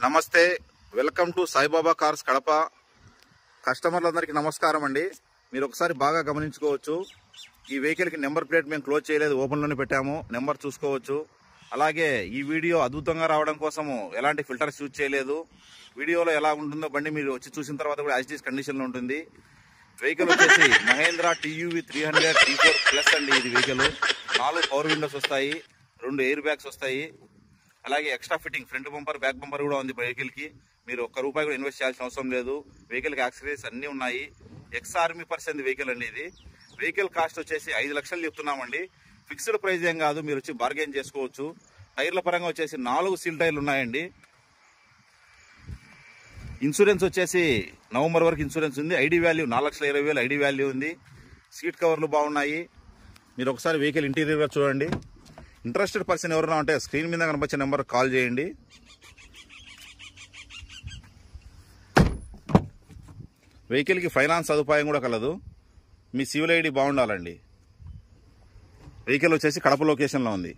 నమస్తే, welcome to Saibaba cars Kadapa. కస్టమర్లందరికీ నమస్కారం అండి. మీరు ఒకసారి బాగా గమనించుకోవచ్చు, ఈ వెహికల్కి నెంబర్ ప్లేట్ మేము క్లోజ్ చేయలేదు, ఓపెన్లోనే పెట్టాము. నెంబర్ చూసుకోవచ్చు. అలాగే ఈ వీడియో అద్భుతంగా రావడం కోసము ఎలాంటి ఫిల్టర్స్ యూజ్ చేయలేదు. వీడియోలో ఎలా ఉంటుందో బండి మీరు వచ్చి చూసిన తర్వాత కూడా యాజ్ ఇట్ ఈస్ కండిషన్లో ఉంటుంది. వెహికల్ వచ్చేసి మహేంద్ర టీయూవీ 300 T4 ప్లస్ అండి. ఇది వెహికల్ 4 పవర్ విండోస్ వస్తాయి, 2 ఎయిర్ బ్యాగ్స్ వస్తాయి. అలాగే extra fitting front bumper, back bumper కూడా ఉంది వెహికల్కి. మీరు ఒక్క రూపాయి కూడా ఇన్వెస్ట్ చేయాల్సిన అవసరం లేదు. వెహికల్కి యాక్సెసరీస్ అన్నీ ఉన్నాయి. ఎక్స్ ఆర్మీ పర్సన్ వెహికల్ అండి ఇది. వెహికల్ కాస్ట్ వచ్చేసి 5 లక్షలు చెప్తున్నామండి. ఫిక్స్డ్ ప్రైస్ ఏం కాదు, మీరు వచ్చి బార్గెన్ చేసుకోవచ్చు. టైర్ల పరంగా వచ్చేసి 4 సీల్ టైర్లు ఉన్నాయండి. ఇన్సూరెన్స్ వచ్చేసి నవంబర్ వరకు ఇన్సూరెన్స్ ఉంది. ఐడి వాల్యూ 4,20,000 ఐడి వాల్యూ ఉంది. సీట్ కవర్లు బాగున్నాయి. మీరు ఒకసారి వెహికల్ ఇంటీరియర్గా చూడండి. ఇంట్రెస్టెడ్ పర్సన్ ఎవరైనా ఉంటే స్క్రీన్ మీద కనిపించే నెంబర్ కాల్ చేయండి. వెహికల్కి ఫైనాన్స్ సదుపాయం కూడా కలదు. మీ సివిల్ ఐడి బాగుండాలండి. వెహికల్ వచ్చేసి కడప లొకేషన్లో ఉంది.